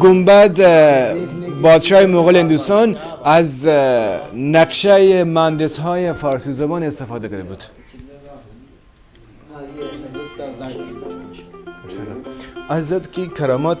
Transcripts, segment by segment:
گنبد بادشاه مغول هندوستان از نقشه مهندس های فارسی زبان استفاده کرده بود. حضرت کی کرامات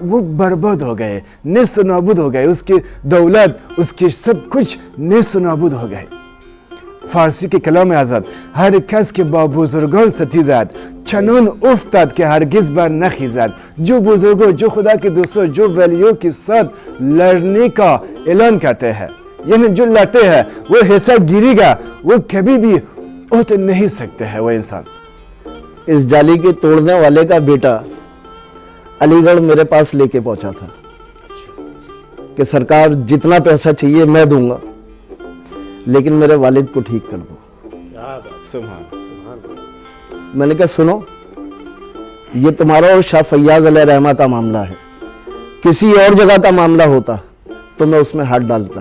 وہ برباد ہو گئے, نیست و نابود ہو گئے, اس کی دولت, اس کی سب کچھ نیست و نابود ہو گئے. فارسی کے کلام ازد هر کس که با بزرگان ستیزد چنان افتاد که هرگز بر نخیزد. جو بزرگوں, جو خدا کے دوستوں, جو ولیوں کے ساتھ لڑنے کا اعلان کرتے ہیں, یعنی جو لڑتے ہیں وہ حصہ گری گا, وہ کبھی بھی اٹھ نہیں سکتے ہیں وہ انسان. اس جالی کے توڑنے والے کا بیٹا علی گڑھ میرے پاس لے کے پہنچا تھا کہ سرکار جتنا پیسہ چاہیے میں دوں گا, لیکن میرے والد کو ٹھیک کر دو. کیا بات. سبحان. میں نے کہا سنو, یہ تمہارا اور شاہ فیاض علیہ رحمہ کا معاملہ ہے, کسی اور جگہ کا معاملہ ہوتا تو میں اس میں ہاتھ ڈالتا.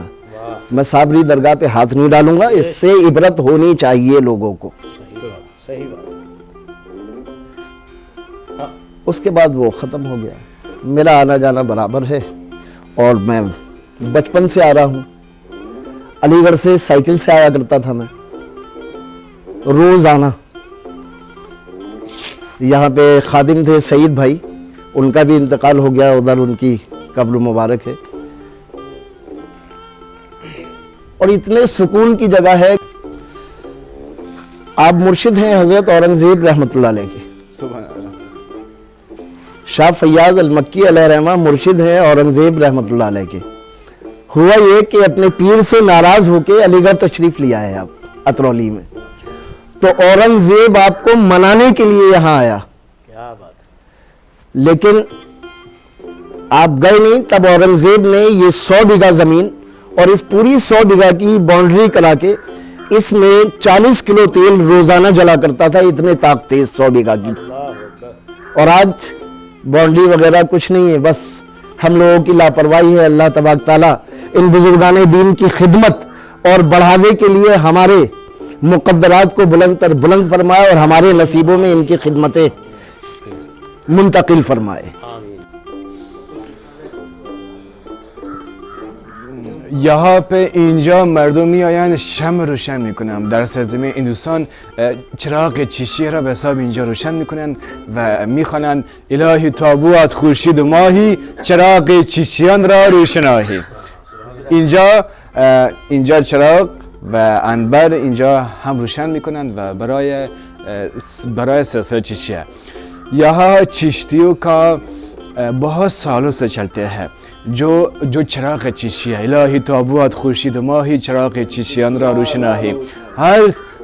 میں صابری درگاہ پہ ہاتھ نہیں ڈالوں گا, اس سے عبرت ہونی چاہیے لوگوں کو. صحیح بات. اس کے بعد وہ ختم ہو گیا. میرا آنا جانا برابر ہے, اور میں بچپن سے آ رہا ہوں. علی گڑھ سے سائیکل سے آیا کرتا تھا میں روز آنا. یہاں پہ خادم تھے سعید بھائی, ان کا بھی انتقال ہو گیا, ادھر ان کی قبر مبارک ہے. اور اتنے سکون کی جگہ ہے. آپ مرشد ہیں حضرت اورنگزیب رحمۃ اللہ علیہ کے. سبحان اللہ. شاہ فیاض المکی علیہ رحمہ مرشد ہیں اورنگزیب رحمۃ اللہ علیہ کے. ہوا یہ کہ اپنے پیر سے ناراض ہو کے علی گڑھ تشریف لیا ہے آپ اترولی میں, تو اورنگزیب آپ کو منانے کے لیے یہاں آیا. کیا بات. لیکن آپ گئے نہیں. تب اورنگزیب نے یہ 100 بیگھہ زمین اور اس پوری 100 بیگھہ کی باؤنڈری کرا کے اس میں 40 کلو تیل روزانہ جلا کرتا تھا. اتنے طاقت تیز 100 بیگھہ کی. اور آج باؤنڈری وغیرہ کچھ نہیں ہے, بس ہم لوگوں کی لاپرواہی ہے. اللہ تبارک تعالیٰ ان بزرگان دین کی خدمت اور بڑھاوے کے لیے ہمارے مقدرات کو بلند تر بلند فرمائے, اور ہمارے نصیبوں میں ان کی خدمتیں منتقل فرمائے. یہاں پہ اینجا مردم میآیند شمع روشن میکنند. در سرزمین هندوستان چراغ چیشی را به حساب اینجا روشن میکنند و میخوانند الهی تابوت خورشید و ماهی چراغ چیشیان را روشنایی. اینجا چراغ و انبر اینجا هم روشن میکنند و برای سلسله چیشی. یہاں چشتیوں کا بہت سالوں سے چلتے ہیں جو چراغ چیشی ہے. الہی تابوت خورشید ماہی چراغ چیشیان را روشنایی. ہر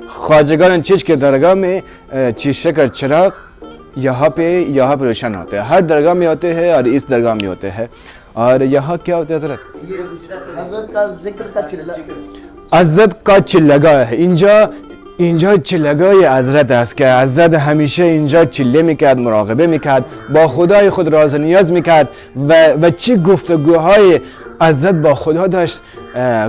خواجگان چیش کے درگاہ میں چیشے کا چراغ یہاں پہ روشن ہوتے ہیں. ہر درگاہ میں ہوتے ہیں اور اس درگاہ میں ہوتے ہیں. اور یہاں کیا ہوتا ہے حضرت؟ حضرت کا ذکر کا چلہ, حضرت کا چلگا ہے. اینجا چلگای حضرت است که حضرت همیشه اینجا چله میکرد, مراقبه میکرد, با خدای خود راز و نیاز میکرد و چه گفتگوهای حضرت با خدا داشت.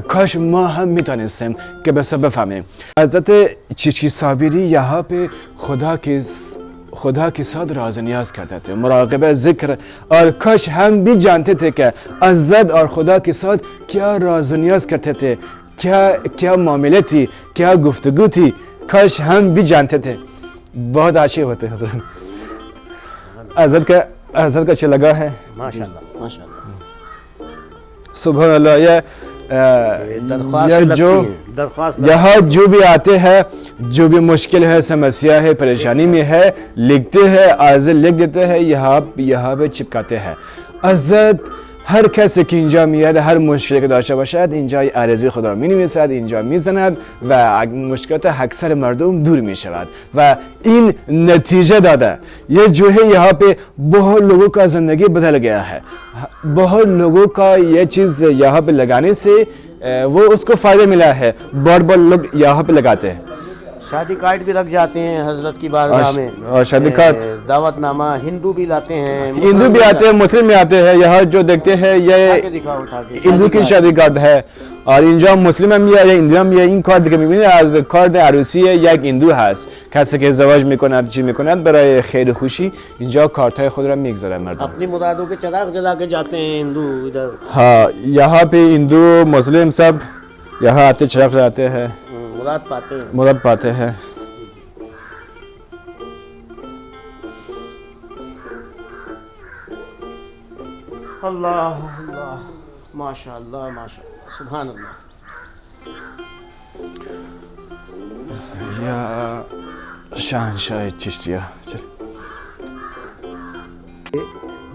کاش ما هم میتونستیم که بس بفهمیم. حضرت چشتی صابری یہاں پہ خدا کے ساتھ راز و نیاز کرتے تھے, مراقبہ ذکر, اور کاش ہم بھی جانتے تھے کہ حضرت اور خدا کے ساتھ کیا راز و نیاز کرتے تھے, کیا معاملے تھی, کیا گفتگو تھی. کاش ہم بھی جانتے تھے. بہت اچھے ہوتے حضرت. حضرت کا چلگا ہے. ماشاءاللہ ماشاءاللہ. سبحان اللہ. یہاں جو بھی آتے ہیں, جو بھی مشکل ہے, سمسیا ہے, پریشانی میں ہے, لکھتے ہیں, عرض لکھ دیتے ہیں, یہاں پہ چپکاتے ہیں. حضرت هر کسی که اینجا میاد هر مشکلی که داشته باشد اینجا عرضی خود را مینویسد, اینجا میزند و مشکلات اکثر مردم دور میشود و این نتیجه داده. یہ جو ہے یہاں پہ بہت لوگوں کا زندگی بدل گیا ہے. بہت لوگوں کا یہ چیز یہاں پہ لگانے سے وہ اس کو فائدہ ملا ہے. بہت لوگ یہاں پہ لگاتے ہیں. شادی کارڈ بھی رکھ جاتے ہیں حضرت کی بارگاہ میں, اور شادی کارڈ, دعوت نامہ. ہندو بھی لاتے ہیں, ہندو بھی آتے ہیں, مسلم بھی آتے ہیں. یہاں جو دیکھتے ہیں یہ هندو کی شادی کارد ہے, اور اینجا مسلم هم یا هندو هم. این کارت که میبینید از کارت عروسی یک هندو هست. کسی که ازدواج میکند چی میکند برای خیر خوشی اینجا کارت های خود را میگذارن مردم. اپنی مرادوں کے چراغ جلا کے جاتے ہیں ہندو ادھر. ہاں, یہاں پہ ہندو مسلم سب یہاں آتے چراغ جلاتے ہیں, مراد پاتے ہیں. اللہ اللہ ماشاء اللہ ماشاء اللہ سبحان اللہ. یا شہنشاہ چشتیہ.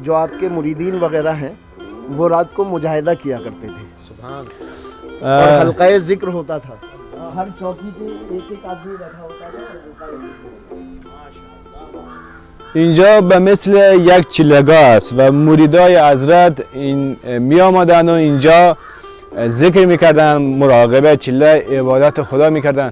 جو آپ کے مریدین وغیرہ ہیں وہ رات کو مجاہدہ کیا کرتے تھے سبحان اللہ. اور حلقہ ذکر ہوتا تھا. ہر چوکی پہ ایک ایک آدمی بیٹھا ہوتا تھا. اینجا به مثل یک چله‌گاه است و مریدای حضرت می آمدن و اینجا ذکر میکردن، مراقبه چله عبادت خدا میکردن.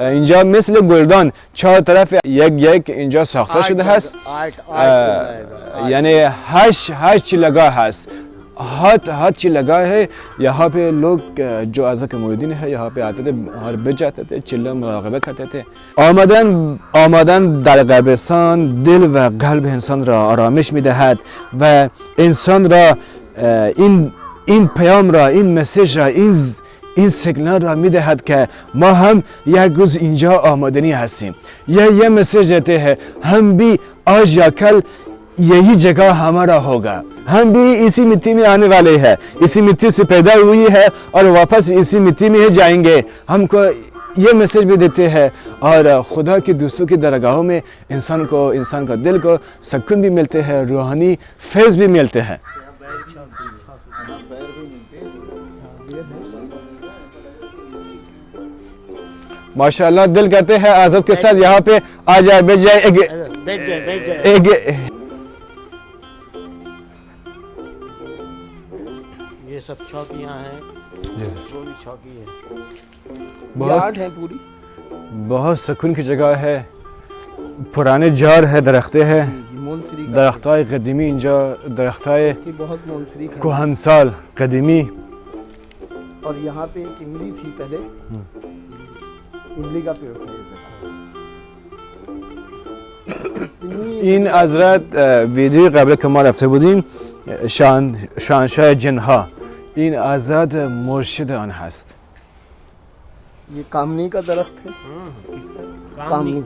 اینجا مثل گلدان چهار طرف یک اینجا ساخته شده هست. یعنی هشت چله‌گاه هست. ہاتھ چلہگاہ ہے. یہاں پہ لوگ جو حضرت کے مریدین ہے یہاں پہ آتے تھے اور بیٹھ جاتے تھے، چلہ مراقبه کرتے تھے. آمدن در قبرستان دل و قلب انسان را آرامش میدهد و انسان را این پیام را، این مسیج را، این سیگنال را میدهد که ما هم یک روز اینجا آمدنی هستیم. یہ مسیج دیتے ہیں ہم بھی آج یا کل یہی جگہ ہمارا ہوگا، ہم بھی اسی مٹی میں آنے والے ہیں، اسی مٹی سے پیدا ہوئی ہے اور واپس اسی مٹی میں ہی جائیں گے. ہم کو یہ میسیج بھی دیتے ہیں اور خدا کی دوستوں کی درگاہوں میں انسان کا دل کو سکون بھی ملتے ہیں، روحانی فیض بھی ملتے ہیں. ماشاءاللہ دل کہتے ہیں حضرت کے ساتھ یہاں پہ آ جائے، بیٹھ جائے. بیٹھ جائے. یہ سب چوکیاں ہیں، جو بھی چوکی ہے یارڈ ہے پوری. بہت سکون کی جگہ ہے. پرانے جار ہے، درختے ہیں، درختای قدیمی. اینجا درختای بہت منصری کهن سال قدیمی. اور یہاں پہ ایک املی تھی پہلے، املی کا پیڑ تھا. این حضرت ویدیوی قبل که ما رفته بودیم شاهنشاه جنها، این حضرت مرشد آن ہست. یہ کامنی کا درخت ہے. کامنی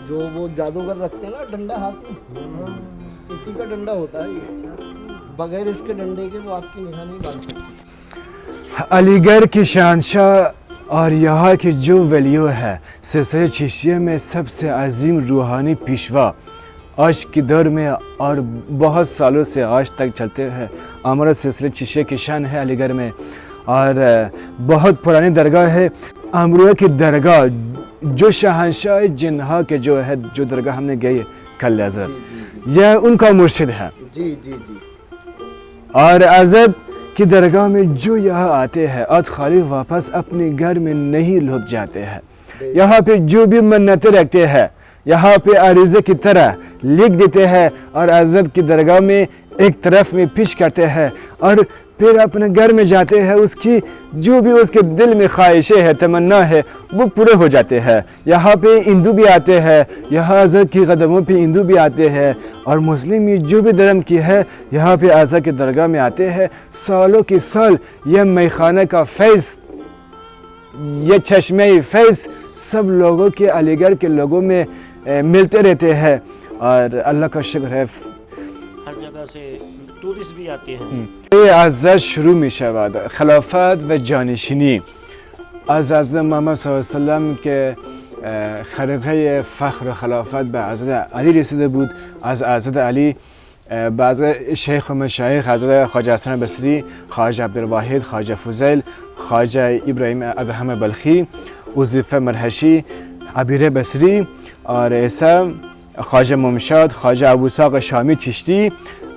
جو وہ جادوگر رکھتے ہیں نا ڈنڈا ہاتھ میں، اسی کا ڈنڈا ہوتا ہے یہ. بغیر اس کے ڈنڈے کے وہ آپ کی نگاہ نہیں باندھ سکتے. علی گڑھ کی شہنشاہ اور یہاں کی جو ولیو ہے سلسلہ چشتیہ میں سب سے عظیم روحانی پیشوا آج کے دور میں اور بہت سالوں سے آج تک چلتے ہیں. ہمارا سلسلہ چشتیہ کی شان ہے علی گڑھ میں اور بہت پرانی درگاہ ہے. امروہہ کی درگاہ جو شہنشاہ جنہا کے جو درگاہ ہم نے گئی کل حضرت، یہ ان کا مرشد ہے. جی جی جی. اور حضرت کی درگاہ میں جو یہاں آتے ہیں آج خالی واپس اپنے گھر میں نہیں لوٹ جاتے ہیں. یہاں پہ جو بھی منتیں رکھتے ہیں یہاں پہ عریضے کی طرح لکھ دیتے ہیں اور حضرت کی درگاہ میں ایک طرف میں پیش کرتے ہیں اور پھر اپنے گھر میں جاتے ہیں. اس کی جو بھی اس کے دل میں خواہشیں ہے، تمنا ہے، وہ پورے ہو جاتے ہیں. یہاں پہ ہندو بھی آتے ہیں، یہاں حضرت کی قدموں پہ ہندو بھی آتے ہیں اور مسلم جو بھی دھرم کی ہے یہاں پہ حضرت کی درگاہ میں آتے ہیں. سالوں کے سال یہ میخانہ کا فیض، یہ چشمہ فیض سب لوگوں کے علی گڑھ کے لوگوں میں ملتے رہتے ہیں اور اللہ کا شکر ہے ہر جگہ سے ٹورسٹ بھی آتے ہیں. یہ حضرت شروع می شود خلافت و جانشینی از حضرت محمد صلی اللہ علیه وسلم که خرقه فخر خلافت به حضرت علی رسیده بود. از حضرت علی بعض شیخ و مشایخ حضرت خواجه حسن بصری، خواجه عبدالواحد، خواجه فضیل، خواجه ابراهیم ادهم بلخی، وظیفه مرحشی، عبیر بصری اور ایسا خواجه ممشاد، خواجه ابواسحاق شامی چشتی،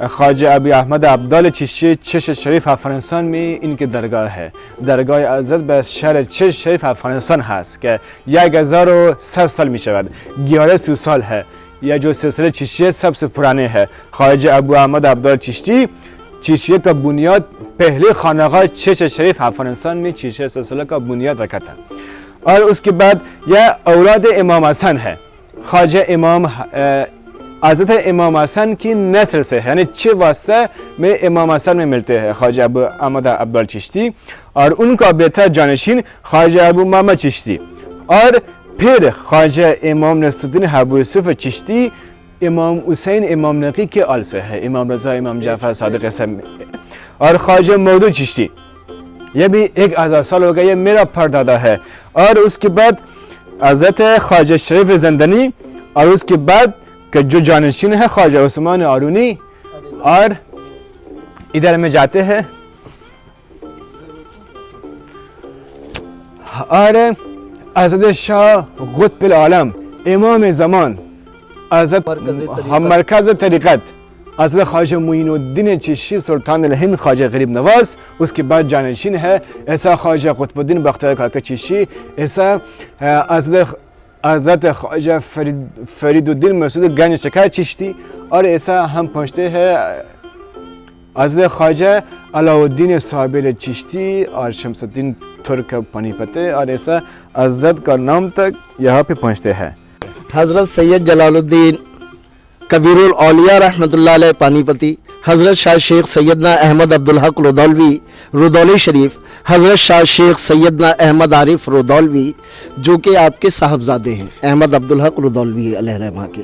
خواجه ابی احمد عبدال چشتی چش شریف افغانستان میں ان کی درگاہ ہے. درگاه حضرت به شهر چش شریف افغانستان هست که 1100 سال می شود. 1100 سال ہے. یہ جو سلسلہ چشتی سب سے پرانے ہے. خواجه ابو احمد عبدال چشتی چشتی کا بنیاد پہلے خانقاہ چش شریف افغانستان میں چشتی سلسلہ کا بنیاد رکھا تھا اور اس کے بعد یہ اولاد امام حسن ہے. خواجہ امام حضرت امام حسن کی نسل سے ہے, یعنی 6 واسطہ میں امام حسن میں ملتے ہیں خواجہ ابو احمد ابر چشتی, اور ان کا بیٹا جانشین خواجہ ابو محمد چشتی, اور پھر خواجہ امام نصر الدین ابو یوسف چشتی امام حسین امام نقی کے آل سے ہے, امام رضا امام جعفر صادق ایسا, اور خواجہ مودود چشتی یہ بھی 1000 سال ہو گیا, یہ میرا پردادا ہے. اور اس کے بعد حضرت خواجہ شریف زندانی, اور اس کے بعد کہ جو جانشین ہے خواجہ عثمان آرونی, اور ادھر میں جاتے ہیں اور حضرت شاہ قطب العالم امام زمان حضرت مرکز طریقت حضرت خواجہ معین الدین چشتی سلطان الہند خواجہ غریب نواز, اس کے بعد جانشین ہے ایسا خواجہ قطب الدین بختیار کاکا چشتی, ایسا حضرت خواجہ فرید الدین مسعود گنج شکر چشتی, اور ایسا ہم پہنچتے ہیں حضرت خواجہ علاء الدین صابر چشتی اور شمس الدین ترک پانی پتے, اور ایسا حضرت کا نام تک یہاں پہ پہنچتے ہیں. حضرت سید جلال الدین کبیر الاولیاء رحمۃ اللہ علیہ پانی پتی, حضرت شاہ شیخ سیدنا احمد عبدالحق رودولوی رودولی شریف, حضرت شاہ شیخ سیدنا احمد عارف رودولوی جو کہ آپ کے صاحبزادے ہیں احمد عبدالحق رودولوی علیہ رحمہ کے,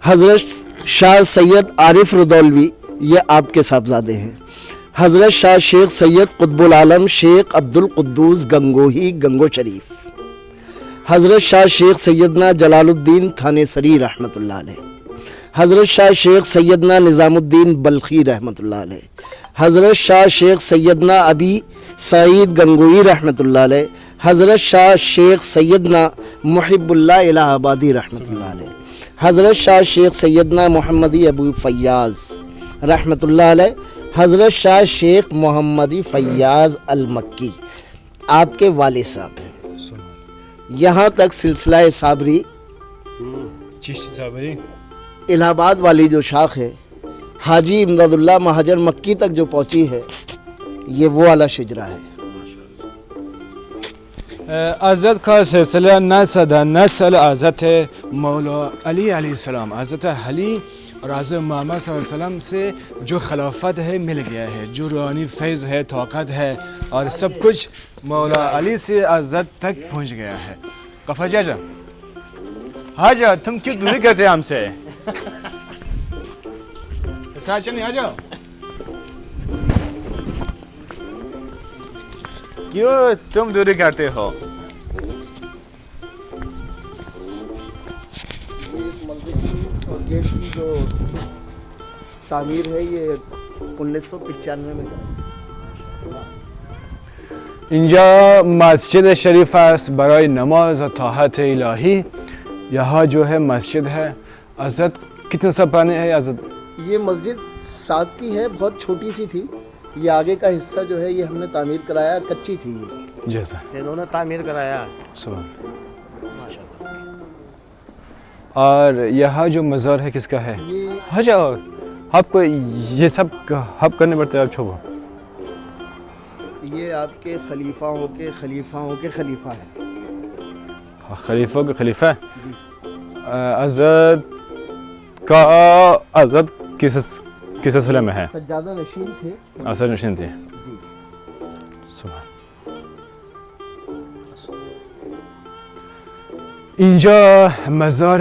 حضرت شاہ سید عارف رودولوی یہ آپ کے صاحبزادے ہیں, حضرت شاہ شیخ سید قطب العالم شیخ عبد القدوس گنگوہی گنگو شریف, حضرت شاہ شیخ سیدنا جلال الدین تھانے سری رحمۃ اللہ علیہ, حضرت شاہ شیخ سیدنا نظام الدین بلخی رحمۃ اللہ علیہ, حضرت شاہ شیخ سیدنا ابی سعید گنگوئی رحمۃ اللہ علیہ, حضرت شاہ شیخ سیدنا محب اللہ الہ آبادی رحمۃ اللہ علیہ, حضرت شاہ شیخ سیدنا محمدی ابو فیاض رحمۃ اللہ علیہ, حضرت شاہ شیخ محمدی فیاض المکی آپ کے والد صاحب ہیں. یہاں تک سلسلہ صابری چشتی صابری الہ آباد والی جو شاخ ہے حاجی امداد اللہ مہاجر مکی تک جو پہنچی ہے, یہ وہ والا شجرہ ہے. حضرت کا سلسلہ نسل حضرت مولا علی علیہ السلام, حضرت علی اور حضرت محمد صلی اللہ علیہ وسلم سے جو خلافت ہے مل گیا ہے, جو روحانی فیض ہے, طاقت ہے, اور سب کچھ مولا علی سے حضرت تک پہنچ گیا ہے. کفا جا جا تم کیوں دوری کرتے ہم سے, آ جاؤ, کیوں تم دوری کرتے ہو. اس مسجد کی اور گیٹ کی جو تعمیر ہے یہ 1995 میں. اینجا مسجد شریف است برای نماز و طاعت الهی. یہاں جو ہے مسجد ہے. حضرت کتنے سال پرانے ہے حضرت؟ یہ مسجد 7 کی ہے, بہت چھوٹی سی تھی. یہ آگے کا حصہ جو ہے یہ ہم نے تعمیر کرایا, کچی تھی یہ. جیسا انہوں نے تعمیر کرایا. سبحان. اور یہاں جو مزار ہے کس کا ہے؟ ہاں جاؤ, آپ کو یہ سب ہب کرنے پڑتے ہیں. آپ چھوڑو, یہ آپ کے خلیفاؤں کے خلیفہ ہے. خلیفوں کے خلیفہ. حضرت کا حضرت کس سلسلے میں ہے؟ سجادہ نشین تھے. اثر نشین تھے. جی. سبحان. اینجا مزار